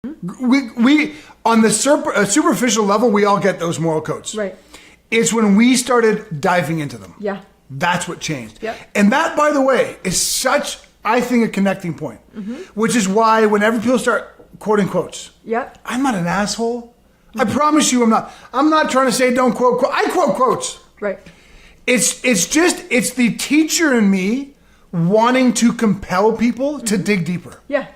We on the superficial level, we all get those moral codes. Right. It's when we started diving into them. Yeah. That's what changed. Yep. And that, by the way, is such, I think, a connecting point. Which is why whenever people start quoting quotes, Yep. I'm not an asshole. I promise you I'm not. I'm not trying to say don't quote. I quote quotes. Right. It's the teacher in me wanting to compel people to dig deeper. Yeah.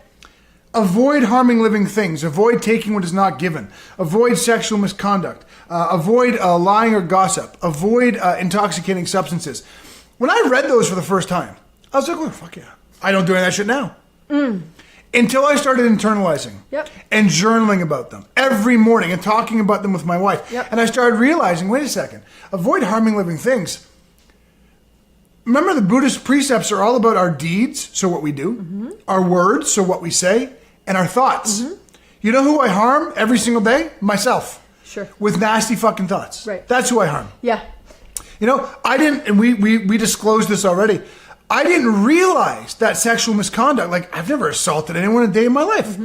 Avoid harming living things. Avoid taking what is not given. Avoid sexual misconduct. Avoid lying or gossip. Avoid intoxicating substances. When I read those for the first time, I was like, oh, fuck yeah. I don't do any of that shit now. Until I started internalizing and journaling about them every morning and talking about them with my wife. And I started realizing, wait a second, avoid harming living things. Remember, the Buddhist precepts are all about our deeds, so what we do, our words, so what we say, and our thoughts. You know who I harm every single day? Myself. Sure. With nasty fucking thoughts. Right. That's who I harm. Yeah. You know, I didn't, and we disclosed this already. I didn't realize that sexual misconduct, like I've never assaulted anyone a day in my life.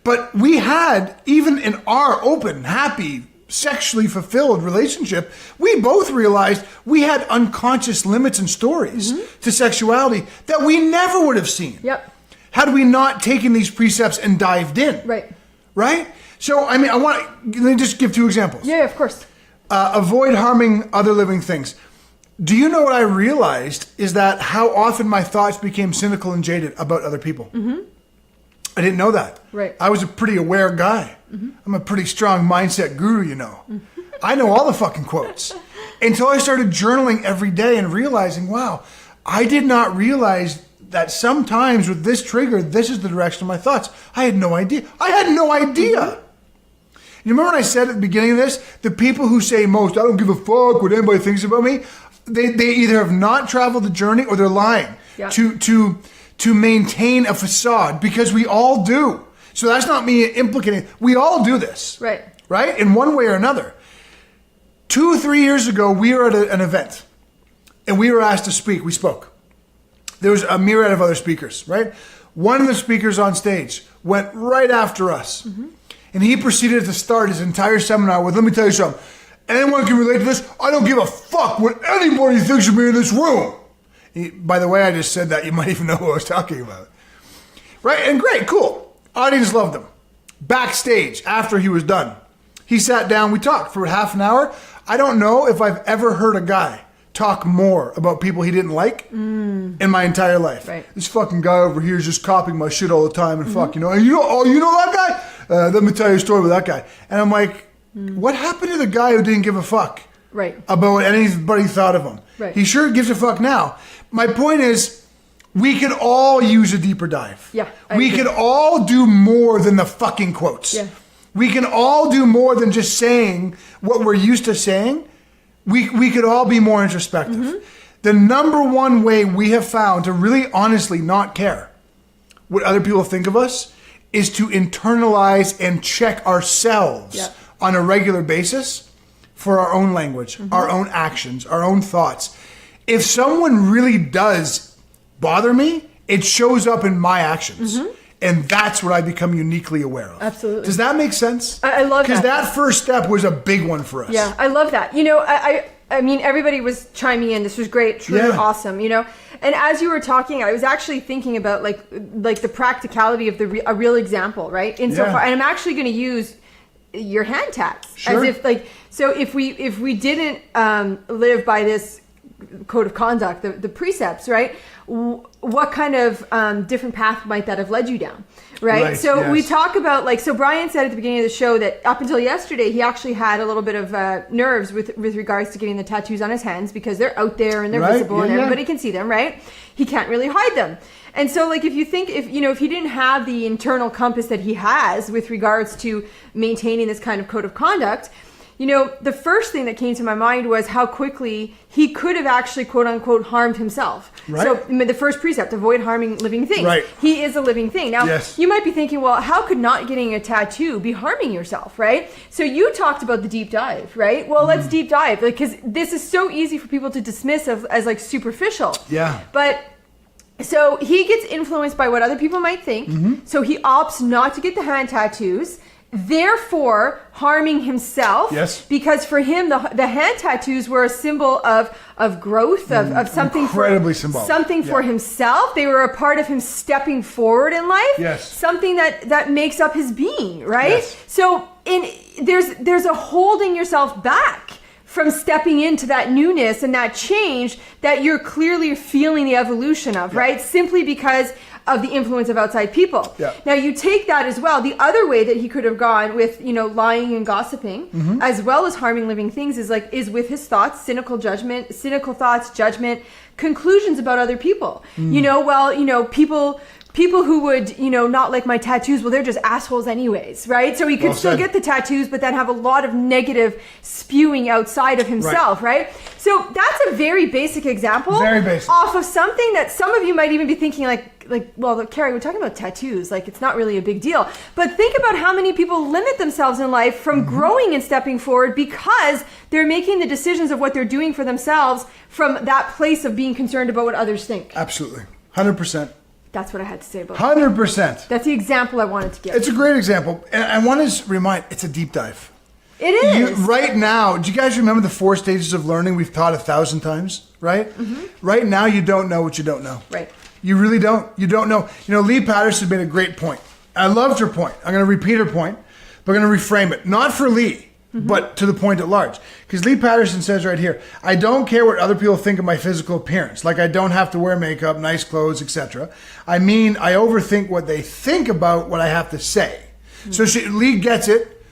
But we had, even in our open, happy, sexually fulfilled relationship, we both realized we had unconscious limits and stories to sexuality that we never would have seen. Yep. Had we not taken these precepts and dived in. Right. Right? So, I mean, let me just give two examples. Yeah, of course. Avoid harming other living things. Do you know what I realized is that how often my thoughts became cynical and jaded about other people? I didn't know that. Right. I was a pretty aware guy. I'm a pretty strong mindset guru, you know. I know all the fucking quotes. Until I started journaling every day and realizing, wow, I did not realize that sometimes with this trigger, this is the direction of my thoughts. I had no idea. I had no idea. You remember when I said at the beginning of this, the people who say most, I don't give a fuck what anybody thinks about me, they either have not traveled the journey or they're lying to maintain a facade, because we all do. So that's not me implicating. We all do this. Right. Right? In one way or another. 2 or 3 years ago, we were at an event and we were asked to speak. We spoke. There was a myriad of other speakers, right? One of the speakers on stage went right after us. And he proceeded to start his entire seminar with, let me tell you something. Anyone can relate to this. I don't give a fuck what anybody thinks of me in this room. By the way, I just said that. You might even know who I was talking about. Right? And great, cool. Audience loved him. Backstage, after he was done, he sat down. We talked for half an hour. I don't know if I've ever heard a guy talk more about people he didn't like in my entire life. Right. This fucking guy over here is just copying my shit all the time and fuck, you know. And you know that guy? Let me tell you a story about that guy. And I'm like, what happened to the guy who didn't give a fuck about what anybody thought of him? Right. He sure gives a fuck now. My point is, we could all use a deeper dive. Yeah, we could all do more than the fucking quotes. Yeah. We can all do more than just saying what we're used to saying. We could all be more introspective. The number one way we have found to really honestly not care what other people think of us is to internalize and check ourselves on a regular basis for our own language, our own actions, our own thoughts. If someone really does bother me, it shows up in my actions. And that's what I become uniquely aware of. Absolutely. Does that make sense? I love that. Because that first step was a big one for us. Yeah, I love that. You know, I mean, everybody was chiming in. This was great, truly awesome, you know. And as you were talking, I was actually thinking about like the practicality of a real example, right? Insofar, and I'm actually going to use your hand tats as if so if we didn't live by this code of conduct, the precepts, right? What kind of different path might that have led you down, right? So we talk about so Brian said at the beginning of the show that up until yesterday he actually had a little bit of nerves with regards to getting the tattoos on his hands because they're out there and they're visible and everybody can see them, right? He can't really hide them. And so if you think if he didn't have the internal compass that he has with regards to maintaining this kind of code of conduct, the first thing that came to my mind was how quickly he could have actually, quote unquote, harmed himself. Right. So the first precept, avoid harming living things. Right. He is a living thing. Now, you might be thinking, well, how could not getting a tattoo be harming yourself, right? So you talked about the deep dive, right? Well, let's deep dive, because this is so easy for people to dismiss as superficial. Yeah. But So he gets influenced by what other people might think. Mm-hmm. So he opts not to get the hand tattoos, therefore harming himself. Yes. Because for him, the hand tattoos were a symbol of growth, of something incredibly symbolic. Something for himself. They were a part of him stepping forward in life. Yes. Something that makes up his being, right? Yes. So there's a holding yourself back from stepping into that newness and that change that you're clearly feeling the evolution of, right? Simply because of the influence of outside people. Yeah. Now you take that as well. The other way that he could have gone with, lying and gossiping, as well as harming living things, is with his thoughts, cynical thoughts, judgment, conclusions about other people. People who would, not like my tattoos, well, they're just assholes anyways, right? So he could still get the tattoos, but then have a lot of negative spewing outside of himself, right? So that's a very basic example. Very basic. Off of something that some of you might even be thinking well, Carrie, we're talking about tattoos. It's not really a big deal. But think about how many people limit themselves in life from growing and stepping forward because they're making the decisions of what they're doing for themselves from that place of being concerned about what others think. Absolutely. 100%. That's what I had to say about 100%. That's the example I wanted to give. It's a great example. And I want to remind, it's a deep dive. It is. Right now, do you guys remember the 4 stages of learning we've taught 1,000 times, right? Mm-hmm. Right now, you don't know what you don't know. Right. You really don't. You don't know. Lee Patterson made a great point. I loved her point. I'm going to repeat her point, but I'm going to reframe it. Not for Lee, but to the point at large. Because Lee Patterson says right here, I don't care what other people think of my physical appearance. Like I don't have to wear makeup, nice clothes, etc. I mean, I overthink what they think about what I have to say. So Lee gets it.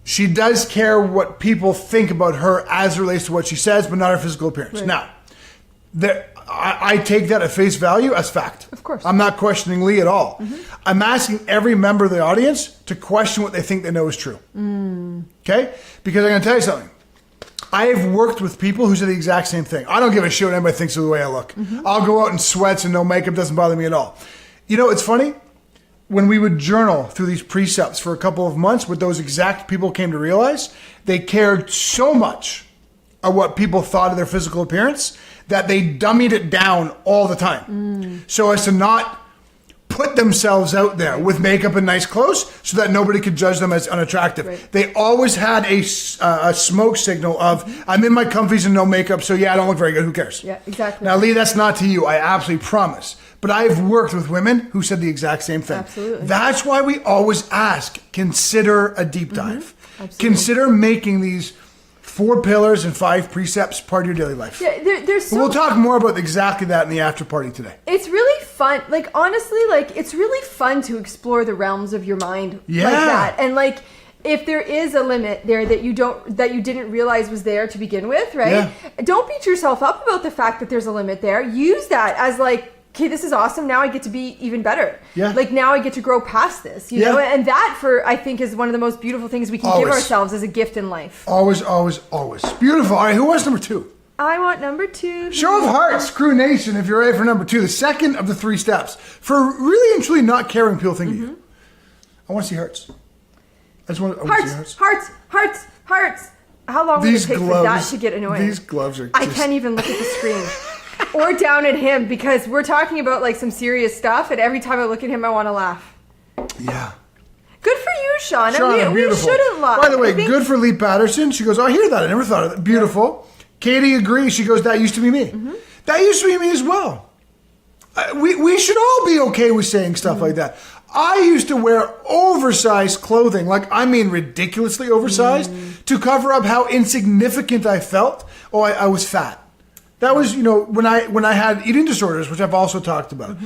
She does care what people think about her as it relates to what she says, but not her physical appearance. Right. Now, I take that at face value as fact. Of course. I'm not questioning Lee at all. I'm asking every member of the audience to question what they think they know is true. Okay? Because I'm going to tell you something. I have worked with people who say the exact same thing. I don't give a shit what anybody thinks of the way I look. I'll go out in sweats and no makeup. Doesn't bother me at all. It's funny. When we would journal through these precepts for a couple of months, what those exact people came to realize, they cared so much of what people thought of their physical appearance that they dummied it down all the time. So as to not put themselves out there with makeup and nice clothes so that nobody could judge them as unattractive. Right. They always had a smoke signal of, I'm in my comfies and no makeup, so yeah, I don't look very good. Who cares? Yeah, exactly. Now, Lee, that's not to you. I absolutely promise. But I've worked with women who said the exact same thing. Absolutely. That's why we always ask, consider a deep dive. Consider making these 4 pillars and 5 precepts part of your daily life. Yeah, there's we'll talk more about exactly that in the after party today. It's really fun. Honestly, it's really fun to explore the realms of your mind like that. And if there is a limit there that you didn't realize was there to begin with, right? Yeah. Don't beat yourself up about the fact that there's a limit there. Use that as okay, this is awesome. Now I get to be even better. Yeah. Now I get to grow past this, you know? And that, I think, is one of the most beautiful things we can give ourselves as a gift in life. Always, always, always. Beautiful. All right, who wants number 2? I want number 2. Show of hearts, Crew Nation, if you're ready for number 2. The second of the 3 steps. For really and truly not caring people think of you. I want to see hearts. I want to see hearts. Hearts. How long would it take for that to get annoying? These gloves are I can't even look at the screen. Or down at him, because we're talking about some serious stuff, and every time I look at him, I want to laugh. Yeah. Good for you, Shauna. Shauna, we shouldn't lie. By the way, good for Lee Patterson. She goes, I hear that. I never thought of that. Beautiful. Yeah. Katie agrees. She goes, that used to be me. That used to be me as well. We should all be okay with saying stuff like that. I used to wear oversized clothing, ridiculously oversized, to cover up how insignificant I felt. I was fat. That was, when I had eating disorders, which I've also talked about.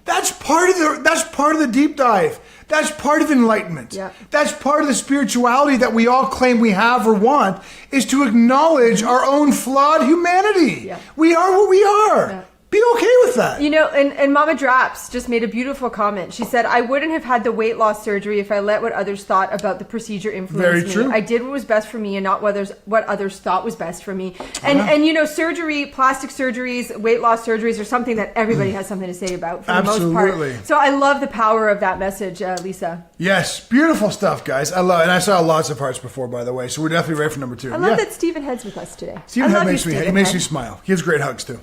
That's part of the deep dive. That's part of enlightenment. Yeah. That's part of the spirituality that we all claim we have or want, is to acknowledge our own flawed humanity. Yeah. We are what we are. Yeah. Be okay with that. And Mama Draps just made a beautiful comment. She said, I wouldn't have had the weight loss surgery if I let what others thought about the procedure influence me. Very true. I did what was best for me and not what others thought was best for me. And surgery, plastic surgeries, weight loss surgeries are something that everybody has something to say about for the most part. So I love the power of that message, Lisa. Yes, beautiful stuff, guys. I saw lots of hearts before, by the way, so we're definitely ready for number 2. I love that Stephen Head's with us today. Stephen Head makes me smile. He has great hugs, too.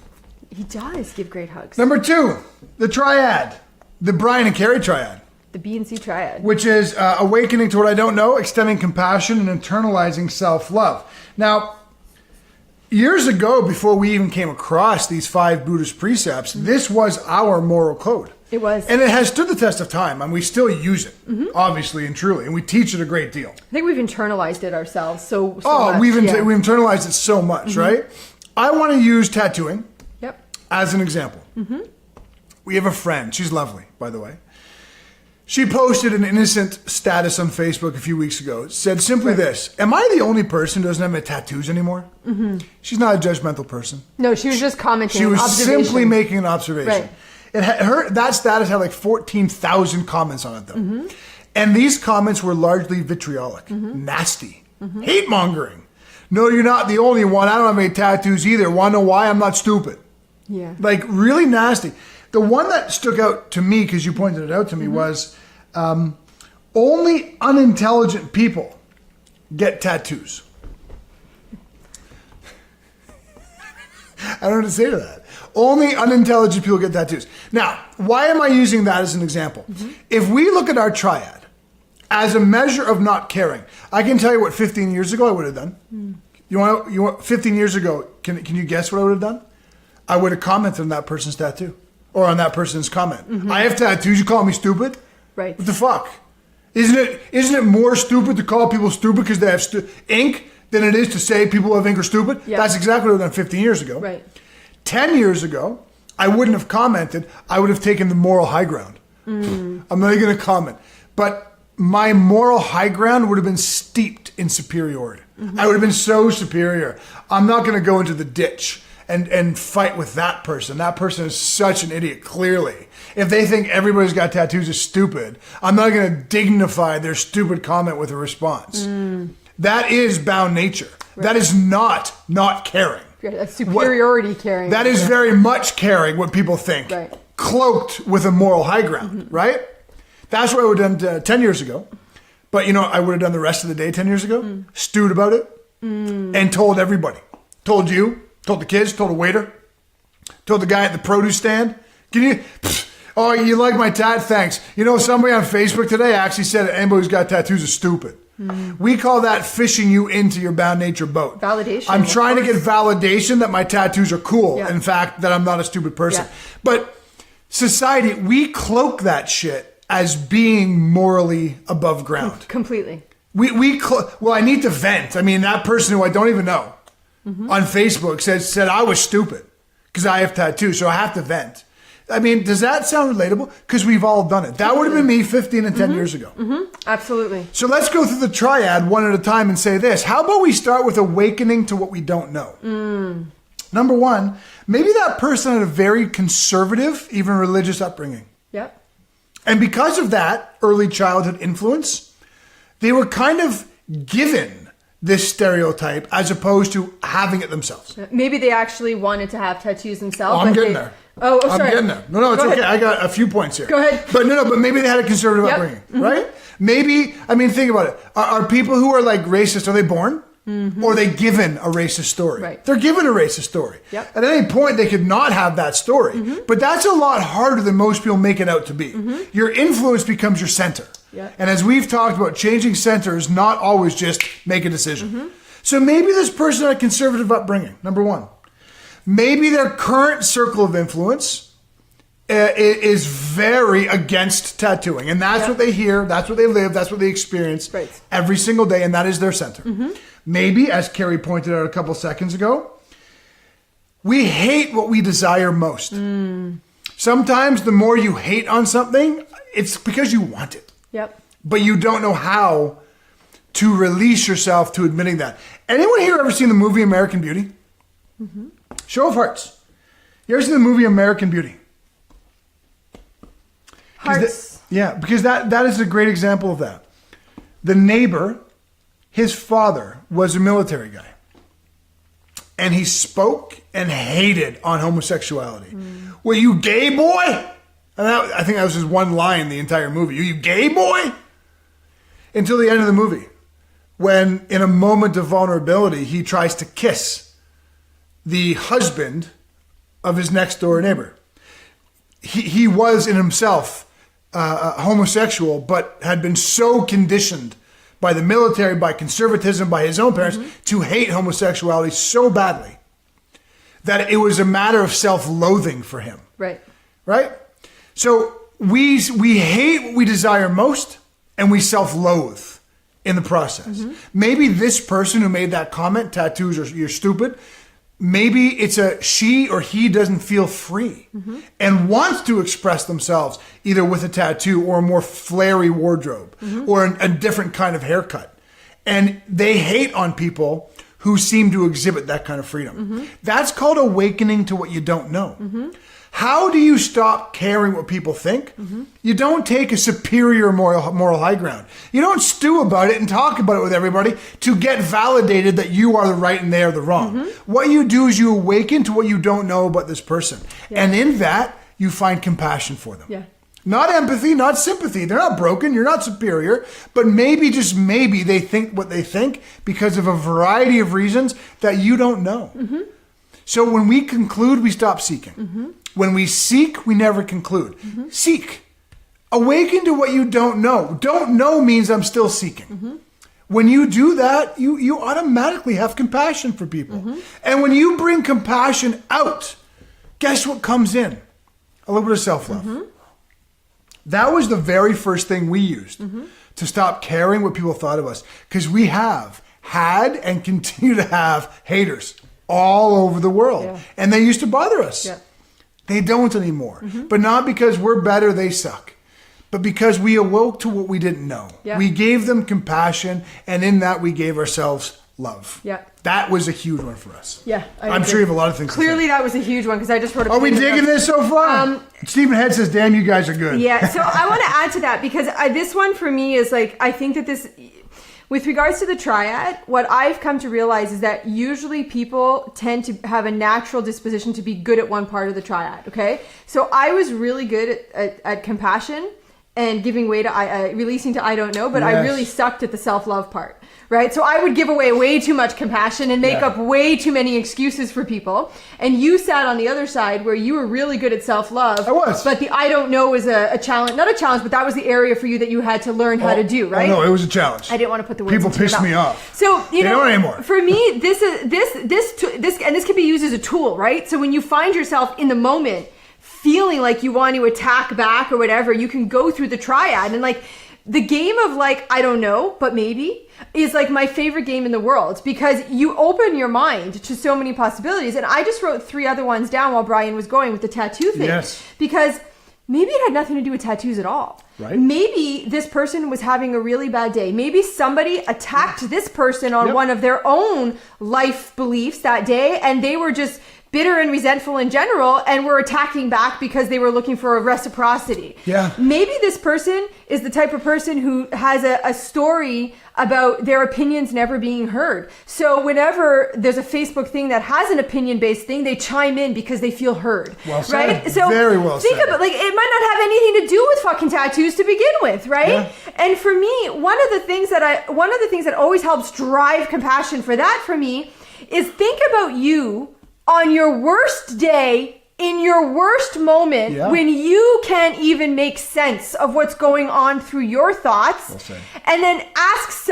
He does give great hugs. Number 2, the Triad. The Brian&Carrie Triad. The B&C Triad. Which is awakening to what I don't know, extending compassion, and internalizing self-love. Now, years ago, before we even came across these 5 Buddhist precepts, this was our moral code. It was. And it has stood the test of time, and we still use it, obviously and truly, and we teach it a great deal. I think we've internalized it ourselves so much. We've internalized it so much, right? I want to use tattooing as an example. We have a friend. She's lovely, by the way. She posted an innocent status on Facebook a few weeks ago. It said simply this: am I the only person who doesn't have any tattoos anymore? She's not a judgmental person. No, she was just commenting. She was simply making an observation. Right. That status had like 14,000 comments on it, though. And these comments were largely vitriolic, nasty, hate-mongering. No, you're not the only one. I don't have any tattoos either. Want to know why? I'm not stupid. Yeah. Like, really nasty. The one that stuck out to me, because you pointed it out to me, was only unintelligent people get tattoos. I don't know what to say to that. Only unintelligent people get tattoos. Now, why am I using that as an example? If we look at our triad as a measure of not caring, I can tell you what 15 years ago I would have done. You want 15 years ago, can you guess what I would have done? I would have commented on that person's tattoo. Or on that person's comment. I have tattoos, you call me stupid? Right. What the fuck? Isn't it more stupid to call people stupid because they have ink than it is to say people who have ink are stupid? Yeah. That's exactly what I've done 15 years ago. Right. 10 years ago, I wouldn't have commented. I would have taken the moral high ground. I'm not even going to comment. But my moral high ground would have been steeped in superiority. I would have been so superior. I'm not going to go into the ditch and fight with that person. That person is such an idiot, clearly. If they think everybody's got tattoos is stupid, I'm not going to dignify their stupid comment with a response. That is bound nature. Right. That is not caring. That's superiority caring. That is very much caring what people think. Right. Cloaked with a moral high ground, right? That's what I would have done 10 years ago. But you know, I would have done the rest of the day 10 years ago, stewed about it, and told everybody. Told you. Told the kids, told the waiter, told the guy at the produce stand. Oh, you like my tat? Thanks. You know, somebody on Facebook today actually said that anybody who's got tattoos is stupid. We call that fishing you into your bound nature boat. Validation. I'm trying to get validation that my tattoos are cool. Yeah. In fact, that I'm not a stupid person. Yeah. But society, we cloak that shit as being morally above ground. Completely. Well, I need to vent. I mean, that person who I don't even know on Facebook said I was stupid because I have tattoos, so I have to vent. I mean, does that sound relatable? Because we've all done it. That would have been me 15 and 10 years ago. Absolutely. So let's go through the triad one at a time and say this. How about we start with awakening to what we don't know? Number one, maybe that person had a very conservative, even religious upbringing. Yep. And because of that early childhood influence, they were kind of given this stereotype as opposed to having it themselves. Maybe they actually wanted to have tattoos themselves. I'm getting there. Oh, sorry. I'm getting there. No, it's okay. I got a few points here. Go ahead. But but maybe they had a conservative upbringing, right? Maybe, I mean, think about it. Are people who are like racist, are they born? Or are they given a racist story? Right. They're given a racist story. Yep. At any point, they could not have that story. But that's a lot harder than most people make it out to be. Your influence becomes your center. Yep. And as we've talked about, changing center is not always just make a decision. So maybe this person had a conservative upbringing, number one. Maybe their current circle of influence is very against tattooing. And that's what they hear, that's what they live, that's what they experience every single day, and that is their center. Maybe, as Carrie pointed out a couple seconds ago, we hate what we desire most. Sometimes the more you hate on something, it's because you want it. Yep. But you don't know how to release yourself to admitting that. Anyone here ever seen the movie American Beauty? Show of hearts. You ever seen the movie American Beauty? Hearts. Because that is a great example of that. The neighbor, his father was a military guy. And he spoke and hated on homosexuality. Well, you gay boy? And I think that was his one line the entire movie. You gay boy? Until the end of the movie. When, in a moment of vulnerability, he tries to kiss the husband of his next door neighbor. He was in himself homosexual, but had been so conditioned by the military, by conservatism, by his own parents, to hate homosexuality so badly that it was a matter of self-loathing for him. Right. Right? So we hate what we desire most, and we self-loathe in the process. Maybe this person who made that comment, tattoos, or you're stupid, maybe it's a she or he doesn't feel free and wants to express themselves either with a tattoo or a more flary wardrobe or a different kind of haircut. And they hate on people who seem to exhibit that kind of freedom. That's called awakening to what you don't know. How do you stop caring what people think? You don't take a superior moral high ground. You don't stew about it and talk about it with everybody to get validated that you are the right and they are the wrong. What you do is you awaken to what you don't know about this person. And in that, you find compassion for them. Not empathy, not sympathy. They're not broken. You're not superior. But maybe, just maybe, they think what they think because of a variety of reasons that you don't know. So when we conclude, we stop seeking. When we seek, we never conclude. Seek. Awaken to what you don't know. Don't know means I'm still seeking. When you do that, you automatically have compassion for people. And when you bring compassion out, guess what comes in? A little bit of self-love. That was the very first thing we used to stop caring what people thought of us. Because we have had and continue to have haters all over the world. And they used to bother us. They don't anymore. But not because we're better, they suck. But because we awoke to what we didn't know. We gave them compassion, and in that we gave ourselves love. That was a huge one for us. I'm sure you have a lot of things Clearly to say. that was a huge one, because I just wrote a Are we digging this so far? Stephen Head says, damn, you guys are good. So I want to add to that, because this one for me is like, I think that this... With regards to the triad, what I've come to realize is that usually people tend to have a natural disposition to be good at one part of the triad, okay? So I was really good at compassion and giving way to, releasing to I don't know, but I really sucked at the self-love part, right? So I would give away way too much compassion and make up way too many excuses for people. And you sat on the other side where you were really good at self-love. I was. But the I don't know was a challenge, not a challenge, but that was the area for you that you had to learn how to do, right? Oh, no, it was a challenge. I didn't want to put the words People into your pissed mouth. me off. So, you know, don't anymore. For me, this and this can be used as a tool, right? So when you find yourself in the moment feeling like you want to attack back or whatever, you can go through the triad. And like the game of like, I don't know, but maybe is like my favorite game in the world, because you open your mind to so many possibilities. And I just wrote 3 other ones down while Brian was going with the tattoo thing. Because maybe it had nothing to do with tattoos at all. Maybe this person was having a really bad day. Maybe somebody attacked this person on one of their own life beliefs that day, and they were just bitter and resentful in general and were attacking back because they were looking for a reciprocity. Maybe this person is the type of person who has a story about their opinions never being heard. So whenever there's a Facebook thing that has an opinion-based thing, they chime in because they feel heard. Well said. Right? So very well think said. about, like, it might not have anything to do with fucking tattoos to begin with, right? And for me, one of the things that always helps drive compassion for that for me is think about you on your worst day, in your worst moment, when you can't even make sense of what's going on through your thoughts, and then ask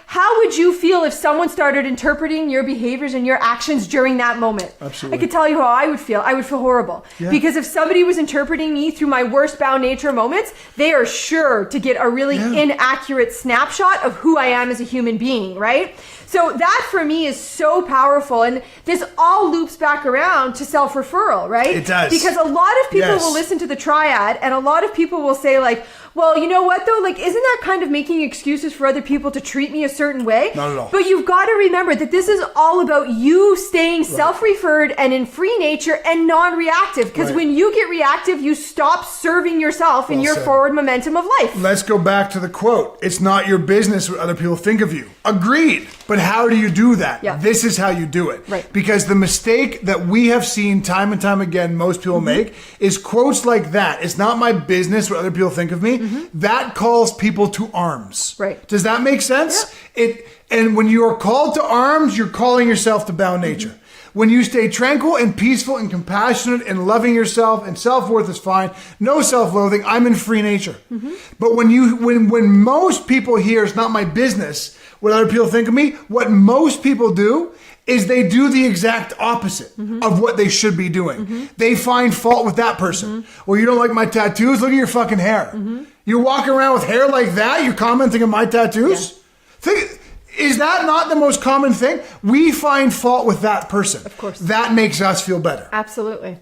how would you feel if someone started interpreting your behaviors and your actions during that moment? I could tell you how I would feel. I would feel horrible. Because if somebody was interpreting me through my worst bound nature moments, they are sure to get a really inaccurate snapshot of who I am as a human being, right? So that for me is so powerful. And this all loops back around to self-referral, right? It does. Because a lot of people will listen to the triad, and a lot of people will say like, well, you know what though? Like, isn't that kind of making excuses for other people to treat me a certain way? Not at all. But you've got to remember that this is all about you staying self-referred and in free nature and non-reactive. Because when you get reactive, you stop serving yourself in your forward momentum of life. Let's go back to the quote. It's not your business what other people think of you. Agreed. But how do you do that? This is how you do it. Because the mistake that we have seen time and time again most people make is quotes like that. It's not my business what other people think of me. That calls people to arms. Does that make sense? And when you are called to arms, you're calling yourself to bound nature. When you stay tranquil and peaceful and compassionate and loving yourself, and self-worth is fine, no self-loathing, I'm in free nature. But when most people hear it's not my business what other people think of me, what most people do is they do the exact opposite of what they should be doing. They find fault with that person. Well, you don't like my tattoos? Look at your fucking hair. You're walking around with hair like that? You're commenting on my tattoos? Is that not the most common thing? We find fault with that person. Of course. That makes us feel better. Absolutely.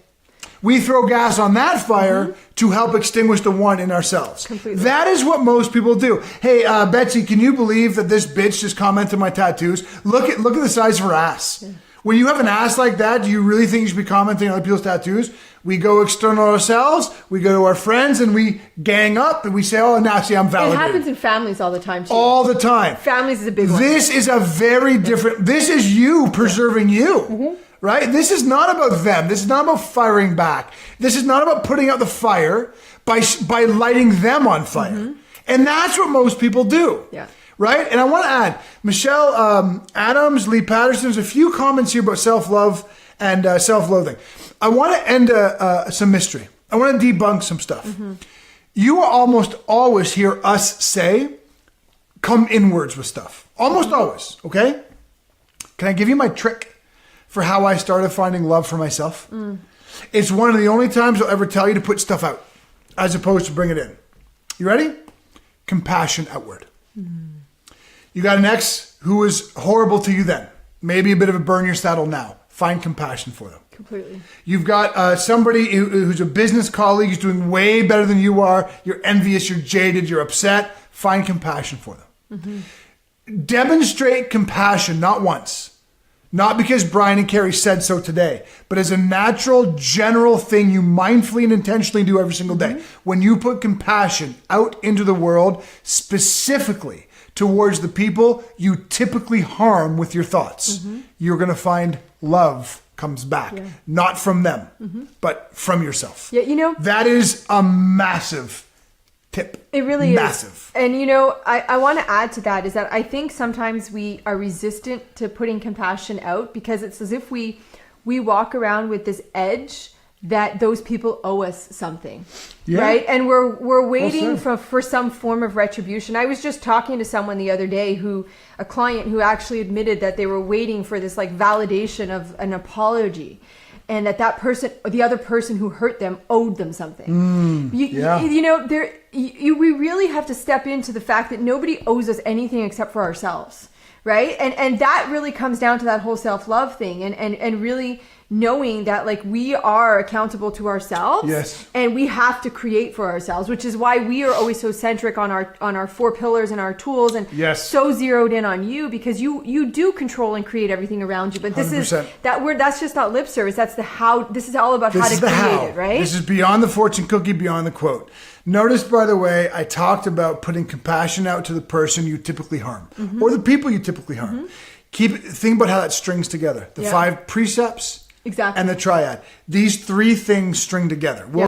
We throw gas on that fire to help extinguish the one in ourselves. Completely. That is what most people do. Hey, Betsy, can you believe that this bitch just commented on my tattoos? Look at the size of her ass. Yeah. When you have an ass like that, do you really think you should be commenting on other people's tattoos? We go external ourselves, we go to our friends, and we gang up, and we say, oh, now see, I'm validated. It happens in families all the time, too. All the time. Families is a big one. This is a very different, this is you preserving you. Right? This is not about them. This is not about firing back. This is not about putting out the fire by lighting them on fire. And that's what most people do. Yeah. Right? And I want to add, Michelle Adams, Lee Patterson, there's a few comments here about self-love and self-loathing. I want to end some mystery. I want to debunk some stuff. You will almost always hear us say, come inwards with stuff. Almost always. Okay? Can I give you my trick for how I started finding love for myself? It's one of the only times I'll ever tell you to put stuff out as opposed to bring it in. You ready? Compassion outward. You got an ex who was horrible to you then. Maybe a bit of a burn your saddle now. Find compassion for them. Completely. You've got somebody who's a business colleague who's doing way better than you are. You're envious, you're jaded, you're upset. Find compassion for them. Demonstrate compassion, not once. Not because Brian and Carrie said so today, but as a natural, general thing you mindfully and intentionally do every single day. When you put compassion out into the world, specifically towards the people you typically harm with your thoughts, you're going to find love comes back. Not from them, but from yourself. Yeah, you know, that is a massive tip. It really massive. is. And you know, I want to add to that is that I think sometimes we are resistant to putting compassion out because it's as if we walk around with this edge that those people owe us something, right? And we're waiting for some form of retribution. I was just talking to someone the other day a client who actually admitted that they were waiting for this like validation of an apology. And that person, the other person who hurt them, owed them something. You know, we really have to step into the fact that nobody owes us anything except for ourselves, right? And that really comes down to that whole self-love thing, and really knowing that like we are accountable to ourselves, and we have to create for ourselves, which is why we are always so centric on our 4 pillars and our tools, and so zeroed in on you, because you do control and create everything around you. But this 100%. Is that word, that's just not lip service. That's this is all about how to create it, right? This is beyond the fortune cookie, beyond the quote. Notice, by the way, I talked about putting compassion out to the person you typically harm, or the people you typically harm. Think about how that strings together. The 5 precepts, and the triad. These 3 things string together.